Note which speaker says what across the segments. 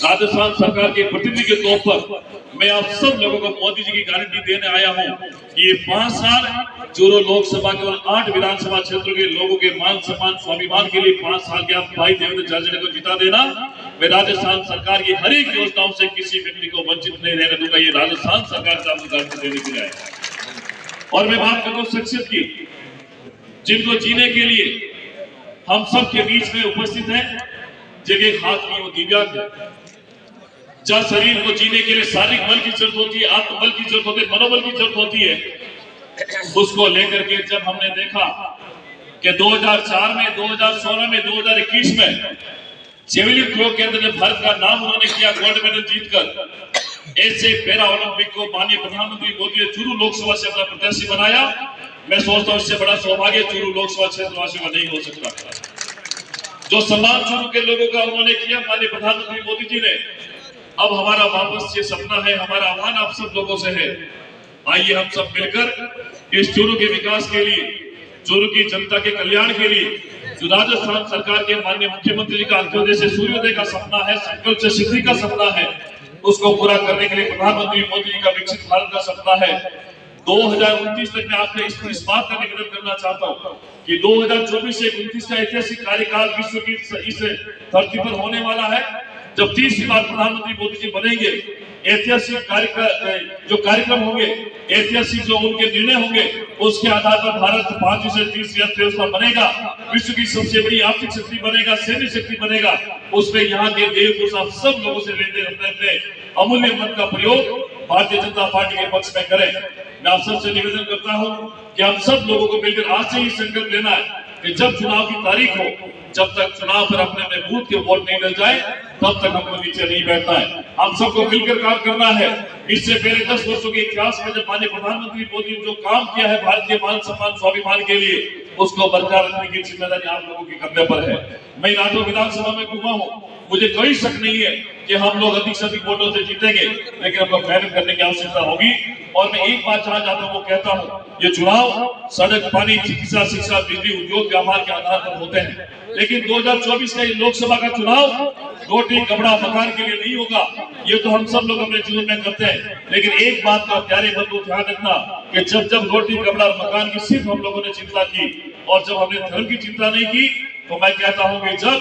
Speaker 1: राजस्थान सरकार के प्रतिनिधि के तौर पर मैं आप सब लोगों को मोदी जी की गारंटी देने आया हूं कि ये 5 साल चूरू लोकसभा केवल 8 विधानसभा क्षेत्रों के लोगों के मान सम्मान स्वाभिमान के लिए 5 साल के आप भाई देवेंद्र झाझड़िया को जिता देना। मैं राजस्थान सरकार की हर एक योजनाओं से किसी व्यक्ति को वंचित नहीं रहने दूंगा। ये राजस्थान सरकार का गारंटी देने के लिए आया। और मैं बात करता हूँ शख्सियत की, जिनको जीने के लिए हम सब के बीच में उपस्थित है, जिनके हाथ में वो दिव्यांग है। जब शरीर को जीने के लिए शारीरिक बल की जरूरत होती है, आत्मबल की जरूरत होती है, मनोबल की जरूरत होती है, उसको लेकर के जब हमने देखा कि 2004 में, 2016 में, 2021 में जेवलिन थ्रो के अंदर भारत का नाम उन्होंने किया गोल्ड मेडल जीतकर, ऐसे पैरा ओलंपिक को माननीय प्रधानमंत्री मोदी ने चूरू लोकसभा से अपना प्रत्याशी बनाया। मैं सोचता हूँ इससे बड़ा सौभाग्य चूरू लोकसभा क्षेत्रवासियों का नहीं हो सकता। जो सम्मान चूरू के लोगों का उन्होंने किया माननीय प्रधानमंत्री मोदी जी ने, अब हमारा वापस ये सपना है, हमारा आह्वान आप सब लोगों से है, आइए हम सब मिलकर इस चूरू के विकास के लिए, चूरू की जनता के कल्याण के लिए, जो राजस्थान सरकार के माननीय मुख्यमंत्री जी का अंत्योदय से सूर्योदय का सपना है, संकल्प से सिद्धि का सपना है, उसको पूरा करने के लिए प्रधानमंत्री मोदी जी का विकसित भारत का सपना है। 2029 तक मैं आपसे इस बात का निवेदन करना चाहता हूँ कि 2024 से 29 का ऐतिहासिक कार्यकाल विश्व की इस धरती पर होने वाला है, जब 30वीं बार प्रधानमंत्री मोदी जी बनेंगे। ऐतिहासिक कार्यक्रम होंगे, ऐतिहासिक जो उनके निर्णय होंगे, उसके आधार पर भारत 5 से 30 अर्थव्यवस्था बनेगा, विश्व की सबसे बड़ी आर्थिक शक्ति बनेगा, सैन्य शक्ति बनेगा। उसमें यहाँ के देव पुरुष आप सब लोगों से लेते अपने अपने अमूल्य मत का प्रयोग भारतीय जनता पार्टी के पक्ष में करें। मैं आप सबसे निवेदन करता हूँ कि हम सब लोगों को मिलकर आज से ही संकल्प लेना है कि जब चुनाव की तारीख हो, जब तक चुनाव पर अपने बूथ के वोट नहीं मिल जाए, तब तक हमको नीचे नहीं बैठना है। हम सबको मिलकर काम करना है। इससे पहले 10 वर्षों के इतिहास में जब माननीय प्रधानमंत्री मोदी ने जो काम किया है भारतीय मान सम्मान स्वाभिमान के लिए, उसको बरकरार रखने की जिम्मेदारी आप लोगों के कंधे पर है। मैं नाटो विधानसभा में घूमा हूँ, मुझे कोई शक नहीं है कि हम लोग अधिक से अधिक वोटों से जीतेंगे, लेकिन हमको मेहनत करने की आवश्यकता होगी। और मैं एक बात जहां जाता हूँ वो कहता हूँ, ये चुनाव सड़क, पानी, चिकित्सा, शिक्षा, बिजली, उद्योग, व्यापार के आधार पर होते हैं, लेकिन 2024 का ये लोकसभा का चुनाव रोटी कपड़ा मकान के लिए नहीं होगा। ये तो हम सब लोग अपने जीवन में करते हैं, लेकिन एक बात का प्यारे बंधु ध्यान रखना कि जब रोटी कपड़ा और मकान की सिर्फ हम लोगों ने चिंता की और जब हमने धर्म की चिंता नहीं की, तो मैं कहता हूं कि जब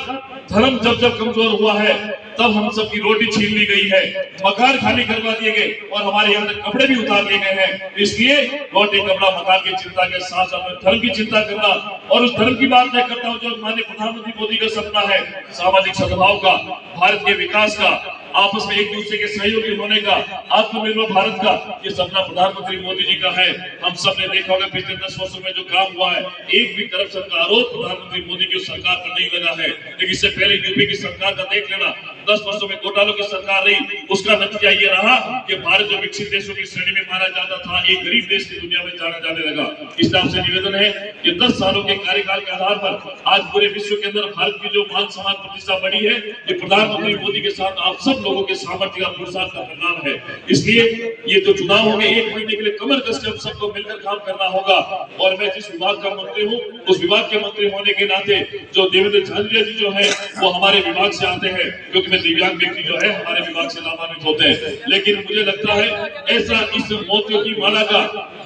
Speaker 1: धर्म जब कमजोर हुआ है, तब हम सबकी रोटी छीन ली गई है, मकान खाली करवा दिए गए और हमारे यहाँ कपड़े भी उतार दिए गए हैं। इसलिए रोटी कपड़ा मकान की चिंता के साथ साथ धर्म की चिंता करना, और उस धर्म की बात मैं करता हूँ जो माननीय प्रधानमंत्री मोदी का सपना है, सामाजिक सद्भाव का, भारत के विकास का, आपस में एक दूसरे के सहयोगी होने का, आत्मनिर्भर भारत का, ये सपना प्रधानमंत्री मोदी जी का है। हम सब ने देखा होगा पिछले 10 वर्षों में जो काम हुआ है, एक भी करप्शन का आरोप प्रधानमंत्री मोदी की सरकार पर नहीं लगा है। लेकिन इससे पहले यूपी की सरकार का देख लेना, 10 वर्षों में घोटालों की सरकार रही, उसका नतीजा ये रहा कि भारत जो विकसित देशों की श्रेणी में माना जाता था, एक गरीब देश की दुनिया में जाना जाने लगा। इसलिए आपसे निवेदन है कि 10 सालों के कार्यकाल के आधार पर आज पूरे विश्व के अंदर भारत की जो मान सम्मान प्रतिष्ठा बढ़ी है, ये प्रधानमंत्री मोदी के साथ आप सब लोगों के सामर्थ्य का पुरुषार्थ का परिणाम है। इसलिए ये जो चुनाव होंगे, 1 महीने के लिए कमर कस के हम सबको मिलकर काम करना होगा। और मैं जिस विभाग का मंत्री हूँ, उस विभाग के मंत्री होने के नाते जो देवेंद्र झाझड़िया जी जो है वो हमारे विभाग से आते हैं, क्योंकि मैं दिव्यांग व्यक्ति जो है हमारे विभाग से लाभान्वित होते हैं। लेकिन मुझे लगता है ऐसा इस मोतियों की माला का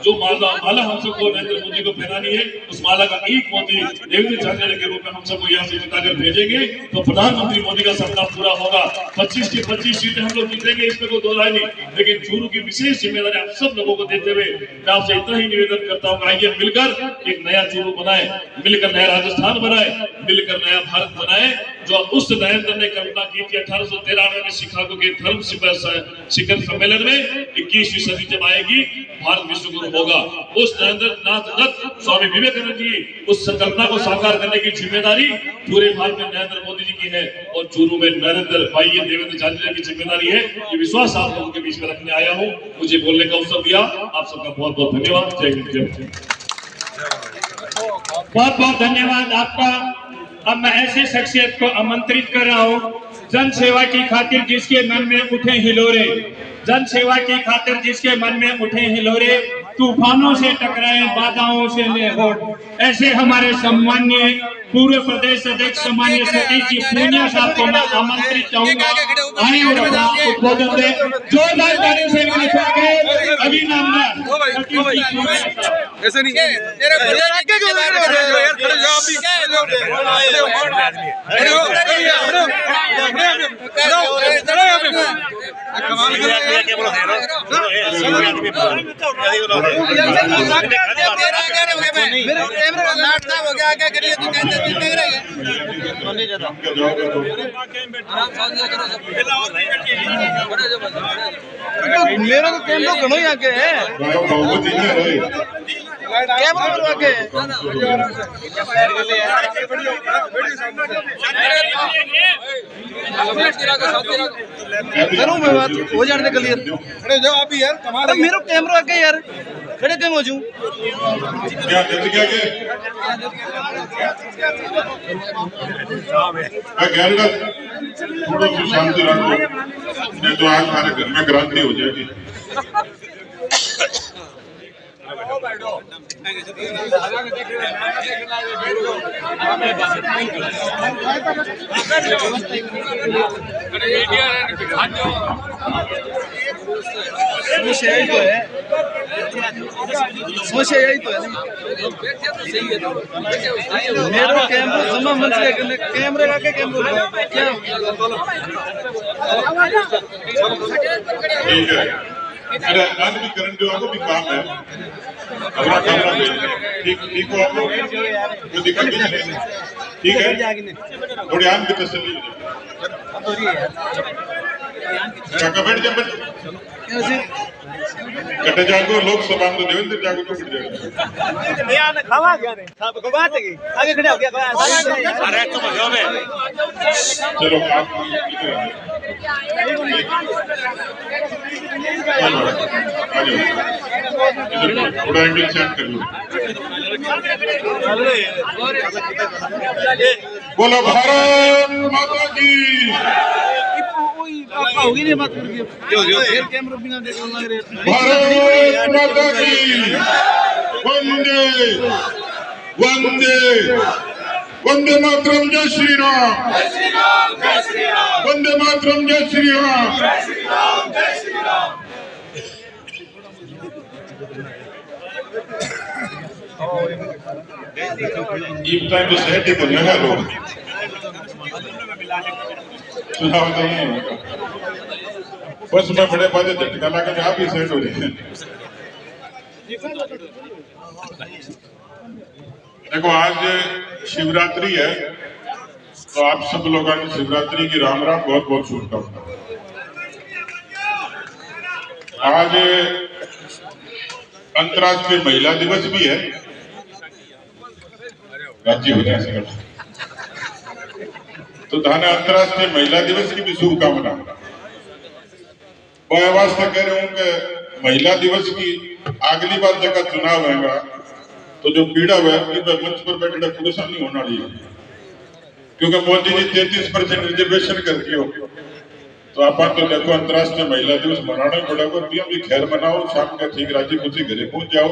Speaker 1: जो माला हम सबको नरेंद्र मोदी को पहनानी है, उस माला का एक मोती देवेंद्र झाझड़िया के रूप में हम सबको यहाँ से जिताकर भेजेंगे, तो प्रधानमंत्री मोदी का सपना पूरा होगा। 25 की 25 सीटें हम लोग जीतेंगे, इसमें कोई दो राय नहीं। लेकिन चूरू की विशेष जिम्मेदारी आप सब लोगों को देते हुए मैं आपसे इतना ही निवेदन करता हूँ, आइए मिलकर एक नया चूरू बनाए, मिलकर नया राजस्थान बनाए, मिलकर नया भारत बनाए, जो उस नरेंद्र ने कल्पना की थी 1893 में शिकागो के धर्म शिखर सम्मेलन में 21वीं सदी जब आएगी भारत विश्व गुरु होगा। उस नरेंद्र नाथ दत्त स्वामी विवेकानंद जी उस संकल्पना को साकार करने की जिम्मेदारी पूरे भारत में नरेंद्र मोदी जी की है, और चूरू में नरेंद्र भाई देवेंद्र झाझड़िया की जिम्मेदारी है। ये विश्वास आप लोगों के बीच में रखने आया हूँ। मुझे बोलने का अवसर दिया, आप सबका बहुत बहुत धन्यवाद। जय हिंद, जय भारत।
Speaker 2: बहुत बहुत धन्यवाद आपका। अब मैं ऐसी शख्सियत को आमंत्रित कर रहा हूँ, जन सेवा की खातिर जिसके मन में उठे हिलोरे, जन सेवा की खातिर जिसके मन में उठे हिलोरे, तूफानों से टकराए, बाधाओं से निहोर। ऐसे हमारे सम्मान्य पूर्व प्रदेश अध्यक्ष सम्मान्य सतीश जी पूनिया साहब को मैं आमंत्रित चाहूंगा आए और अपना उद्बोधन दे। जोरदार तालियों से इनका स्वागत। अभिनंदन।
Speaker 3: ऐसे नहीं तेरे आगे क्यों यार खड़े जाओ अभी कमाल कर रहा है क्या बोलो मेरे कैमरा लाट साहब हो गया क्या करिए तू कहते तू लग रहा है नहीं ज्यादा मेरा तो कैमरा घणो ही आगे है कैमरा करो आगे करूं मैं बात हो जाने दे क्लियर खड़े जाओ आप ही यार कमाल है मेरा कैमरा आगे यार खड़े क्यों हो जाऊं
Speaker 1: क्या जल्दी क्या के गैरगा थोड़ा सा शांति रखो नहीं तो आज हमारे घर में क्रांति हो जाएगी।
Speaker 3: समस्या यही तो है समस्या यही तो है मेरा कैमरा जमा मंच के कैमरे का कैमरा क्या
Speaker 1: ठीक है अरे आज भी करण जो आपको भी काम है अपना कैमरा ठीक ठीक हो आपको कोई दिक्कत नहीं है ठीक है थोड़ी आन की तसल्ली हो जाए काका बैठ जा बैठ कटे जागो लोकसभा में देवेंद्र जागो तो बैठ जाएगा
Speaker 3: यार खावा गया ने साहब को बात है कि आगे खड़े हो गया अरे तुम हो बे
Speaker 1: चलो आप थोड़ा एंगल सेट कर लो बोलो भारत माता की
Speaker 3: होगी नहीं बात जो फिर कैमरा बिना देख लग रहे
Speaker 1: भारत माता की वंदे वंदे वंदे मातरम जय श्री राम वंदे मातरम जय श्री राम ये टाइम तो सेट ही बोलने हैं लोग चुनाव नहीं होगा बस मैं बड़े बात झटका लगा के आप ही सेट हो जाए। देखो आज शिवरात्रि है तो आप सब लोगों ने शिवरात्रि की राम राम बहुत बहुत शुभकामनाएं। आज अंतर्राष्ट्रीय महिला दिवस भी है राज्य हो जाए तो थाने अंतर्राष्ट्रीय महिला दिवस की भी शुभकामना। मैं वास्ते कह रहा हूँ कि महिला दिवस की अगली बार जगह चुनाव होगा तो जो पीड़ा हुआ है मंच पर बैठे पुरुष नहीं होना चाहिए क्योंकि मोदी जी 33% रिजर्वेशन कर दियो तो आप तो देखो अंतर्राष्ट्रीय महिला दिवस मनाना ही पड़ेगा। तुम भी खैर मनाओ शाम का ठीक राजी खुशी घरे पहुंच जाओ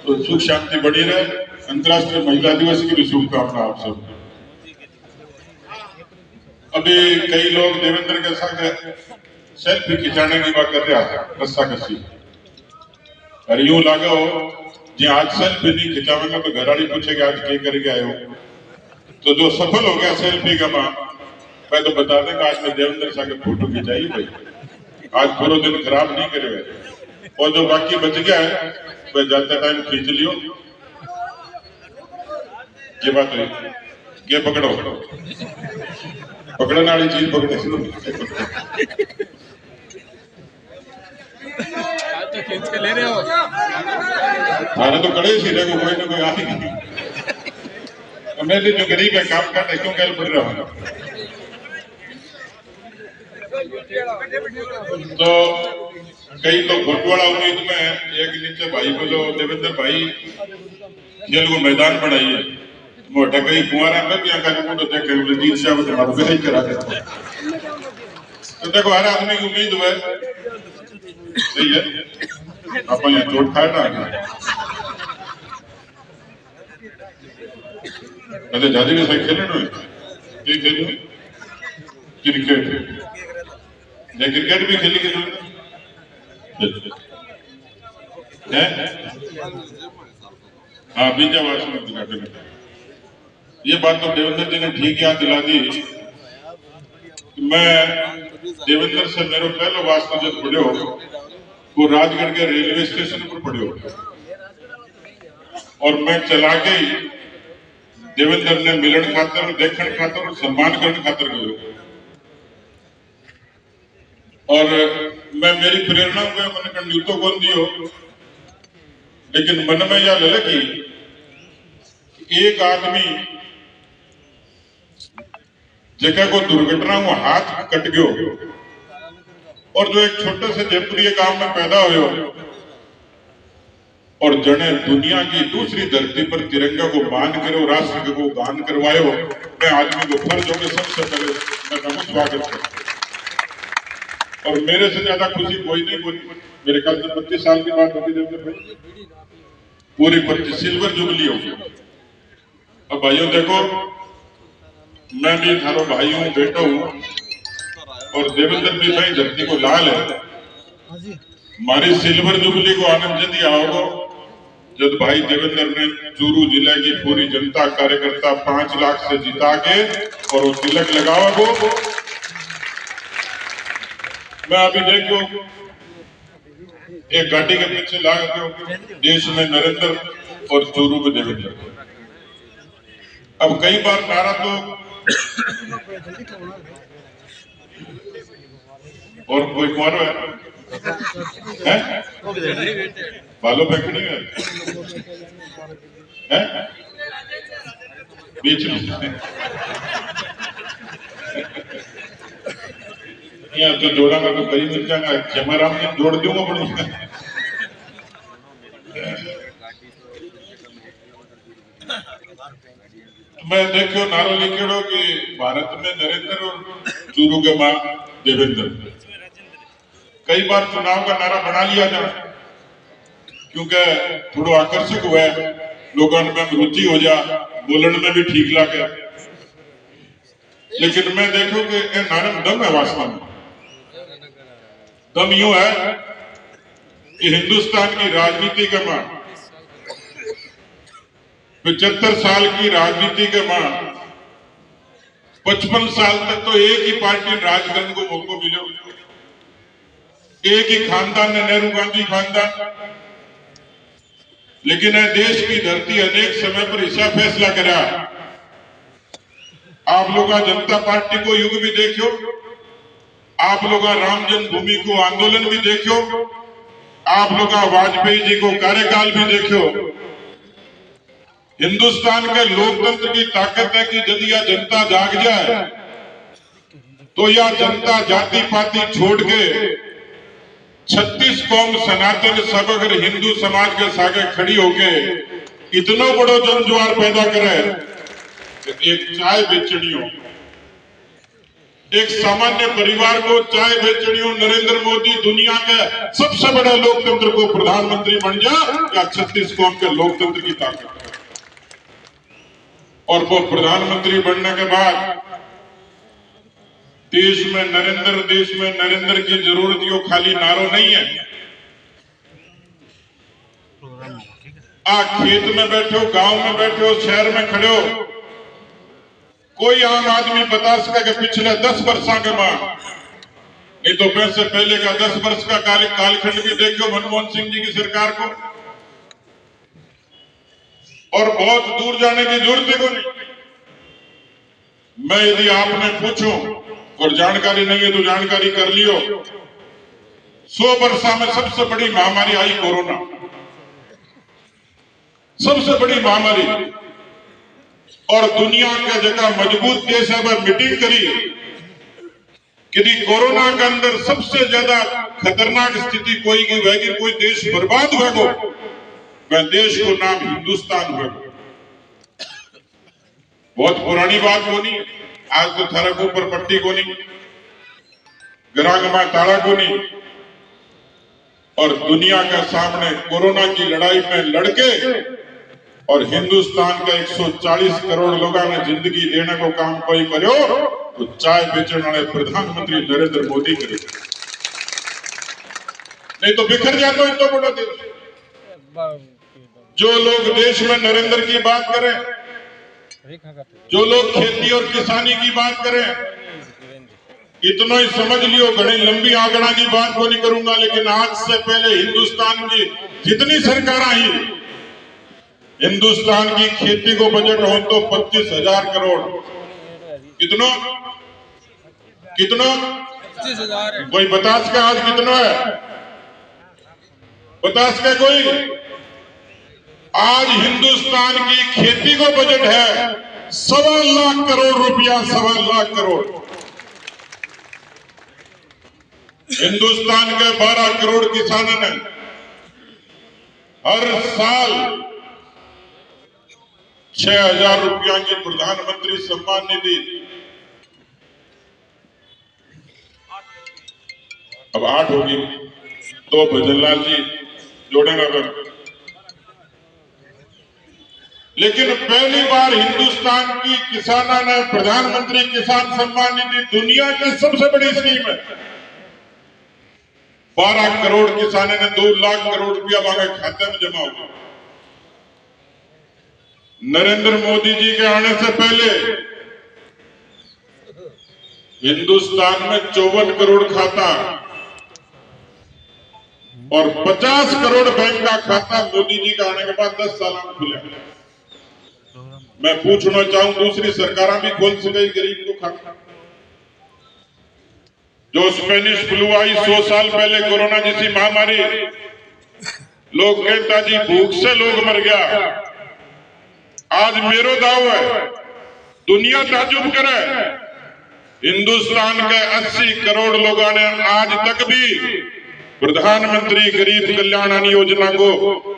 Speaker 1: तो सुख शांति बनी रहे। अंतर्राष्ट्रीय महिला दिवस की भी शुभकामना आप सब। अभी कई लोग देवेंद्र के साथ सेल्फी खिंचाने की बात कर रहा था रस्सा कसी और यूं लगा हो जी आज सेल्फी नहीं खिंचावेगा तो घर वाली पूछेगा आज क्या करके आए हो तो जो सफल हो गया सेल्फी का मां मैं तो बता देंगे आज मैं देवेंद्र साहब की फोटो खिंचाई भाई आज पूरा दिन खराब नहीं करे और जो बाकी बच गया है वह जाते टाइम खींच लियो। ये बात है ये पकड़ो पकड़ने वाली चीज पकड़े
Speaker 3: तो खींच के ले रहे हो
Speaker 1: थाने तो कड़े ही रहेगा कोई ना कोई आ ही नहीं मेरे जो गरीब है काम करने क्यों कह पड़ रहा हूँ तो कई लोग फुटबॉल उम्मीद में एक नीचे भाई बोलो देवेंद्र भाई खेल को मैदान बनाइए मोटा कई कुआरा में भी आकर तो देखे रंजीत शाह को हमारा भी करा देते तो देखो हर आदमी की उम्मीद हुआ सही है
Speaker 4: आप यहाँ चोट खाए ना अच्छा जादी भी सही खेलने क्रिकेट क्रिकेट भी खेली के हाँ बीजा वास में ये बात तो देवेंद्र जी ने ठीक याद दिला दी। मैं देवेंद्र से मेरे पहले वास्तव जब पढ़ो वो राजगढ़ के रेलवे स्टेशन पर पढ़ो और मैं चला गई देवेंद्र ने मिलन खातर देखने खातर सम्मान करने खातर गयो और मैं मेरी प्रेरणा को मन कंड्यूतो कौन दियो लेकिन मन में यह लगी एक आदमी जगह को दुर्घटना में हाथ कट गयो और जो एक छोटे से जयपुरी गांव में पैदा हुए और जने दुनिया की दूसरी धरती पर तिरंगा को बांध कर राष्ट्र को गान करवायो मैं आदमी को फर्ज हो गए सबसे पहले मैं नमो स्वागत करता और मेरे से ज्यादा खुशी कोई नहीं बोली। मेरे ख्याल से 25 साल की बात होगी जब पूरी 25 सिल्वर जुबली होगी। अब भाइयों देखो मैं भी थारो भाई हूँ बेटा हूँ और देवेंद्र भी भाई धरती को लाल है। हमारी सिल्वर जुबली को आनंद जल्दी आओगे जब भाई देवेंद्र ने चूरू जिले की पूरी जनता कार्यकर्ता 5 लाख से जिता के और वो तिलक लगाओ। मैं अभी देखो एक गाड़ी के पीछे लाग देश में नरेंद्र और चूरू में देवेंद्र। अब कई बार नारा तो और कोई कौन है बालों फेंकनी है बीच में यहाँ तो जोड़ा में तो कई मिल जाएगा जमाराम ने जोड़ दूंगा बड़ी मैं देखो नारो लिखेड़ो कि भारत में नरेंद्र और चूरू के मां देवेंद्र। कई बार चुनाव का नारा बना लिया जाए क्योंकि थोड़ा आकर्षक हुआ है लोगों में रुचि हो जा बोलने में भी ठीक लगे लेकिन मैं देखो कि नारे में दम है वास्तव में। दम यूं है कि हिंदुस्तान की राजनीति के मां 75 साल की राजनीति के मां 55 साल तक तो एक ही पार्टी राज करने को मौका मिले एक ही खानदान ने नेहरू गांधी खानदान लेकिन देश की धरती अनेक समय पर ऐसा फैसला करा। आप लोग जनता पार्टी को युग भी देखो आप लोग राम जन्मभूमि को आंदोलन भी देखो आप लोग वाजपेयी जी को कार्यकाल भी देखो। हिंदुस्तान के लोकतंत्र की ताकत है कि यदि यह जनता जाग जाए तो यह जनता जाति पाति छोड़ के 36 कौम सनातन सब अगर हिंदू समाज के सागे खड़ी होके इतना बड़ो जनजुआर पैदा करे। एक चाय बेचनी हो एक सामान्य परिवार को चाय बेचनी हो नरेंद्र मोदी दुनिया के सबसे बड़े लोकतंत्र को प्रधानमंत्री बन जा या 36 कौम के लोकतंत्र की ताकत है। और वो प्रधानमंत्री बनने के बाद देश में नरेंद्र की जरूरत यो खाली नारो नहीं है। खेत में बैठो गांव में बैठो शहर में खड़े हो कोई आम आदमी बता सके कि पिछले 10 वर्षों के बाद नहीं तो पैसे पहले का 10 वर्ष का कालखंड भी देखो मनमोहन सिंह जी की सरकार को और बहुत दूर जाने की जरूरत को नहीं। मैं यदि आपने पूछूं और जानकारी नहीं है तो जानकारी कर लियो 100 वर्षों में सबसे बड़ी महामारी आई कोरोना सबसे बड़ी महामारी और दुनिया के जगह मजबूत देश है वह मीटिंग करी कि कोरोना के अंदर सबसे ज्यादा खतरनाक स्थिति कोई की होगी कोई देश बर्बाद होगा वह देश को नाम हिंदुस्तान होगा। बहुत पुरानी बात होनी आज तो थारा को ऊपर पट्टी को नहीं ग्राहक में ताला को नहीं और दुनिया के सामने कोरोना की लड़ाई में लड़के और हिंदुस्तान के 140 करोड़ लोगों ने जिंदगी देने को काम कोई करो तो चाय बेचने वाले प्रधानमंत्री नरेंद्र मोदी करे, नहीं तो बिखर जाता है तो बड़ा देश। जो लोग देश में नरेंद्र की बात करें, जो लोग खेती और किसानी की बात करें, इतना ही समझ लियो, घड़ी लंबी आंकड़ा की बात को नहीं करूंगा, लेकिन आज से पहले हिंदुस्तान की जितनी सरकार आई, हिंदुस्तान की खेती को बजट हो तो 25,000 करोड़। कितना
Speaker 3: 25,000 है।
Speaker 4: कोई बता सके आज कितना है? बता सके कोई? आज हिंदुस्तान की खेती को बजट है 1.25 लाख करोड़ रुपया, 1.25 लाख करोड़। हिंदुस्तान के 12 करोड़ किसानों ने हर साल 6,000 रुपया की प्रधानमंत्री सम्मान निधि, अब 8 होगी तो भजनलाल जी जोड़ेगा कर। लेकिन पहली बार हिंदुस्तान की किसानों ने प्रधानमंत्री किसान सम्मान निधि, दुनिया की सबसे बड़ी स्कीम है, 12 करोड़ किसानों ने 2 लाख करोड़ रुपया हमारे खाते में जमा हुआ। नरेंद्र मोदी जी के आने से पहले हिंदुस्तान में 54 करोड़ खाता और 50 करोड़ बैंक का खाता मोदी जी का आने के बाद 10 साल में खुला। मैं पूछना चाहूं, दूसरी सरकारें भी खोल सके गरीब को खाता? जो स्पेनिश फ्लू आई 100 साल पहले, कोरोना जैसी महामारी, लोग कहता जी भूख से लोग मर गया। आज मेरो दाव है, दुनिया ताजुब करे, हिंदुस्तान के 80 करोड़ लोगों ने आज तक भी प्रधानमंत्री गरीब कल्याण अन्न योजना को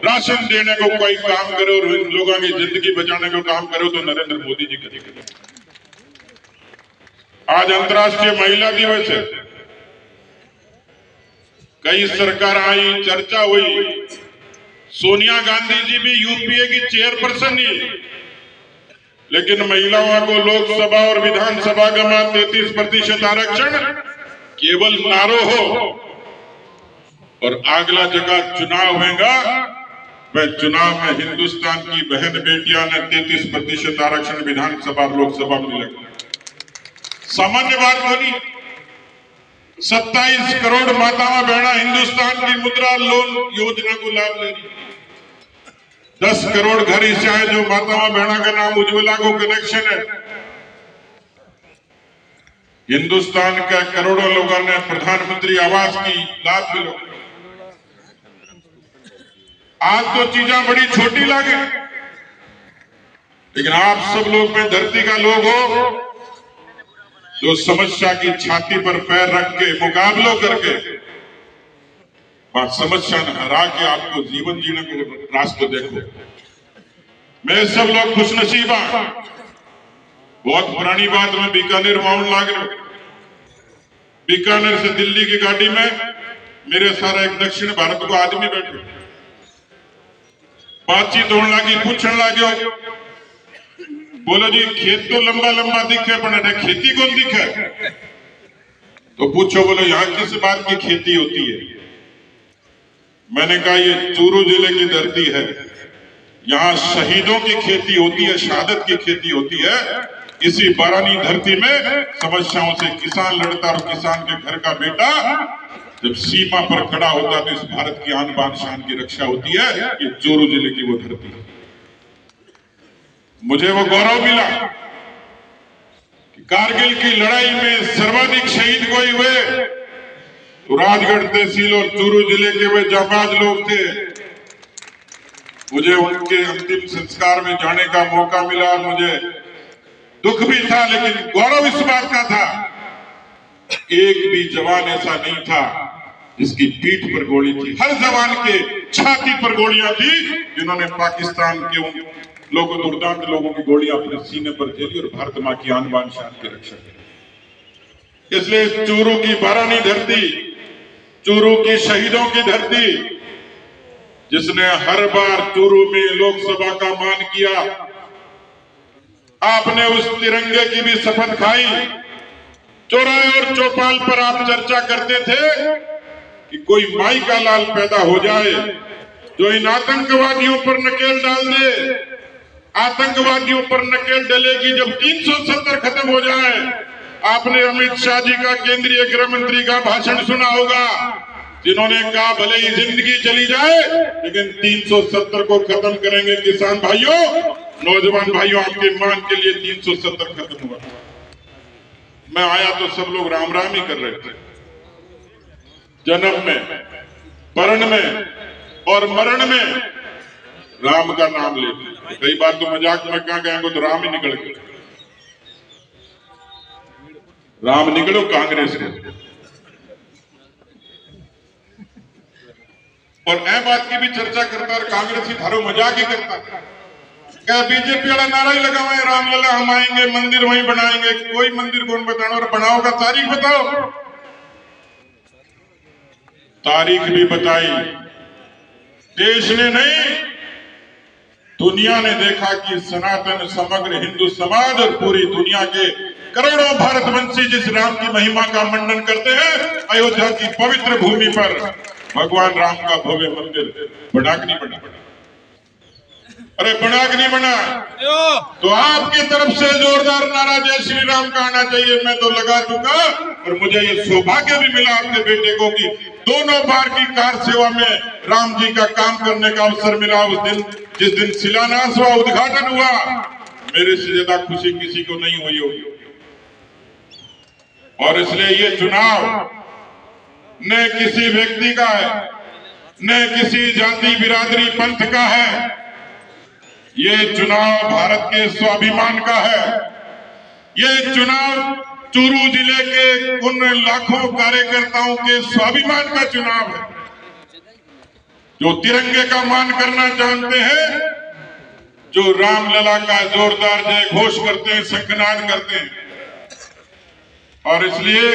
Speaker 4: राशन देने को कोई काम करे और लोगों की जिंदगी बचाने को काम करे तो नरेंद्र मोदी जी करेंगे। आज अंतर्राष्ट्रीय महिला दिवस है, कई सरकार आई, चर्चा हुई, सोनिया गांधी जी भी यूपीए की चेयरपर्सन ही, लेकिन महिलाओं को लोकसभा और विधानसभा का 33% आरक्षण केवल नारो हो और अगला जगह चुनाव होगा, वह चुनाव में हिंदुस्तान की बहन बेटियां ने 33% आरक्षण विधानसभा और लोकसभा में लगा। सामान्य बात नहीं, 27 करोड़ माताओं बहना हिंदुस्तान की मुद्रा लोन योजना को लाभ ले रही, 10 करोड़ घर ऐसे आए जो माताओं बहना का नाम उज्ज्वला को कनेक्शन है। हिंदुस्तान के करोड़ों लोगों ने प्रधानमंत्री आवास की लाभ मिला। आज तो चीजें बड़ी छोटी लगे, लेकिन आप सब लोग में धरती का लोग हो जो समस्या की छाती पर पैर रख के मुकाबला करके समस्या हरा के आपको जीवन जीने को रास्ते देखो। मैं सब लोग खुशनसीब हाँ। बहुत पुरानी बात में बीकानेर माउंट लाग रहा, बीकानेर से दिल्ली की गाड़ी में मेरे सारा एक दक्षिण भारत को आदमी बैठे, बातचीत होने लगी, पूछने लगे, बोलो जी खेत तो लंबा लंबा दिखे पर खेती कौन दिखे? तो पूछो, बोलो यहाँ किस बात की खेती होती है? मैंने कहा ये चूरू जिले की धरती है, यहाँ शहीदों की खेती होती है, शहादत की खेती होती है। इसी बारानी धरती में समस्याओं से किसान लड़ता और किसान के घर का बेटा जब सीमा पर खड़ा होता तो इस भारत की आन बान शान की रक्षा होती है। ये चूरू जिले की वो धरती है। मुझे वो गौरव मिला कि कारगिल की लड़ाई में सर्वाधिक शहीद कोई हुए तो राजगढ़ तहसील और चूरू जिले के वे जाबाज लोग थे। मुझे उनके अंतिम संस्कार में जाने का मौका मिला और मुझे दुख भी था, लेकिन गौरव इस बात का था एक भी जवान ऐसा नहीं था जिसकी पीठ पर गोली थी। हर जवान के छाती पर गोलियां थी जिन्होंने पाकिस्तान के उन लोगों, दुर्दांत लोगों की गोलियां अपने सीने पर झेली और भारत मां की आन बान शान की रक्षा की। इसलिए चूरू की बारानी धरती चूरू की शहीदों की धरती, जिसने हर बार चूरू में लोकसभा का मान किया। आपने उस तिरंगे की भी शपथ खाई। चौराहे और चौपाल पर आप चर्चा करते थे कि कोई माई का लाल पैदा हो जाए जो इन आतंकवादियों पर नकेल डाल दे। आतंकवादियों पर नकेल डलेगी जब 370 खत्म हो जाए। आपने अमित शाह जी का, केंद्रीय गृह मंत्री का भाषण सुना होगा, जिन्होंने कहा भले ही जिंदगी चली जाए लेकिन 370 को खत्म करेंगे। किसान भाइयों, नौजवान भाइयों, आपके मान के लिए 370 खत्म हुआ। मैं आया तो सब लोग राम राम ही कर रहे थे। जन्म में, परण में और मरण में राम का नाम लेते। कई बार तो मजाक में क्या कहेंगे तो राम ही निकल गए। राम निकलो कांग्रेस के। और ऐ बात की भी चर्चा करता और कांग्रेस ही थारो मजाक ही करता। क्या बीजेपी वाला नारा ही लगा हुआ है, रामलला हम आएंगे, मंदिर वहीं बनाएंगे। कोई मंदिर कौन बताना, और बनाओ का तारीख बताओ। तारीख भी बताई। देश ने नहीं, दुनिया ने देखा कि सनातन समग्र हिंदू समाज और पूरी दुनिया के करोड़ों भारतवंशी जिस राम की महिमा का मंडन करते हैं, अयोध्या की पवित्र भूमि पर भगवान राम का भव्य मंदिर बना कि नहीं बना? अरे बना कि नहीं बना? तो आपकी तरफ से जोरदार नारा जय श्री राम का आना चाहिए। मैं तो लगा चुका, और मुझे ये सौभाग्य भी मिला आपके बेटे को कि दोनों बार की कार सेवा में राम जी का काम करने का अवसर मिला। उस दिन, जिस दिन शिलान्यास हुआ, उद्घाटन हुआ, मेरे से ज्यादा खुशी किसी को नहीं हुई होगी। और इसलिए ये चुनाव न किसी व्यक्ति का है, न किसी जाति बिरादरी पंथ का है। ये चुनाव भारत के स्वाभिमान का है। ये चुनाव चूरू जिले के उन लाखों कार्यकर्ताओं के स्वाभिमान का चुनाव है जो तिरंगे का मान करना जानते हैं, जो रामलला का जोरदार जय घोष करते हैं, शंखनाद करते हैं। और इसलिए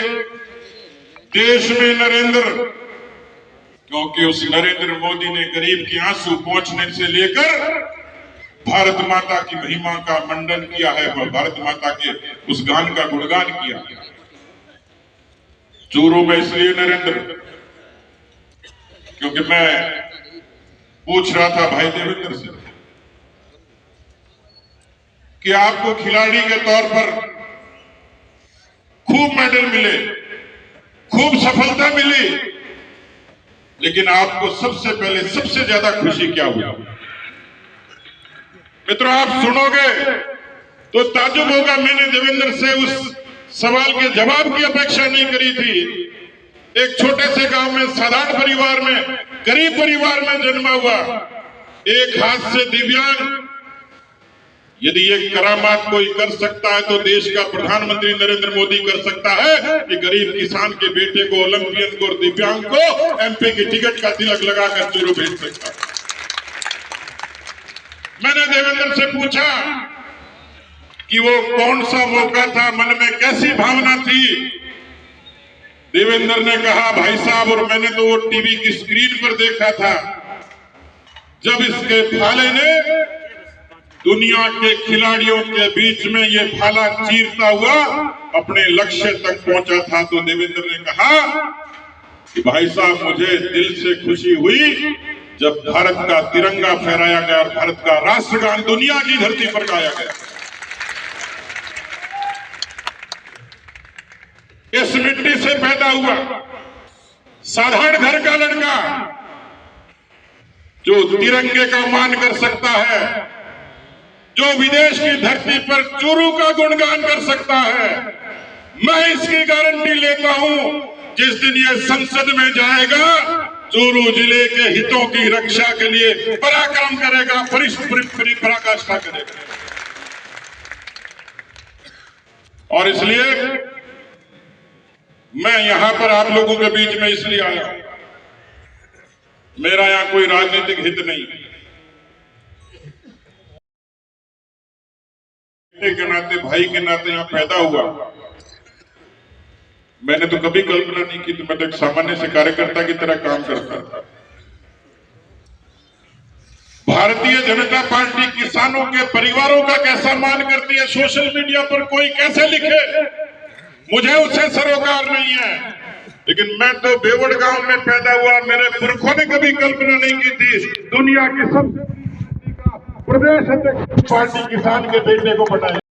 Speaker 4: देश में नरेंद्र, क्योंकि उस नरेंद्र मोदी ने गरीब के आंसू पहुंचने से लेकर भारत माता की महिमा का मंडन किया है और भारत माता के उस गान का गुणगान किया। चूरू में इसलिए नरेंद्र, क्योंकि मैं पूछ रहा था भाई देवेंद्र से कि आपको खिलाड़ी के तौर पर खूब मेडल मिले, खूब सफलता मिली, लेकिन आपको सबसे पहले सबसे ज्यादा खुशी क्या हुआ? मित्रों, आप सुनोगे तो ताज्जुब होगा। मैंने देवेंद्र से उस सवाल के जवाब की अपेक्षा नहीं करी थी। एक छोटे से गांव में, साधारण परिवार में, गरीब परिवार में जन्मा हुआ, एक हाथ से दिव्यांग। यदि ये करामात कोई कर सकता है तो देश का प्रधानमंत्री नरेंद्र मोदी कर सकता है कि गरीब किसान के बेटे को, ओलंपियन को और दिव्यांग को एमपी की टिकट का तिलक लगाकर चूरू भेज सकता है। मैंने देवेंद्र से पूछा कि वो कौन सा मौका था, मन में कैसी भावना थी। देवेंद्र ने कहा, भाई साहब, और मैंने तो वो टीवी की स्क्रीन पर देखा था जब इसके भाले ने दुनिया के खिलाड़ियों के बीच में ये भाला चीरता हुआ अपने लक्ष्य तक पहुंचा था। तो देवेंद्र ने कहा कि भाई साहब, मुझे दिल से खुशी हुई जब भारत का तिरंगा फहराया गया और भारत का राष्ट्रगान दुनिया की धरती पर गाया गया। इस मिट्टी से पैदा हुआ साधारण घर का लड़का जो तिरंगे का मान कर सकता है, जो विदेश की धरती पर चूरू का गुणगान कर सकता है। मैं इसकी गारंटी लेता हूं, जिस दिन ये संसद में जाएगा, चूरू जिले के हितों की रक्षा के लिए पराक्रम करेगा, पराकाष्ठा करेगा। और इसलिए मैं यहां पर आप लोगों के बीच में इसलिए आया हूं, मेरा यहां कोई राजनीतिक हित नहीं। बेटे के नाते, भाई के नाते यहां पैदा हुआ। मैंने तो कभी कल्पना नहीं की, तो मैं तो एक सामान्य से कार्यकर्ता की तरह काम करता था। भारतीय जनता पार्टी किसानों के परिवारों का कैसा मान करती है, सोशल मीडिया पर कोई कैसे लिखे, मुझे उससे सरोकार नहीं है। लेकिन मैं तो बेवड़ गांव में पैदा हुआ, मेरे पुरखों ने कभी कल्पना नहीं की थी दुनिया की सबसे प्रदेश अध्यक्ष पार्टी किसान के बेटे को बनाए।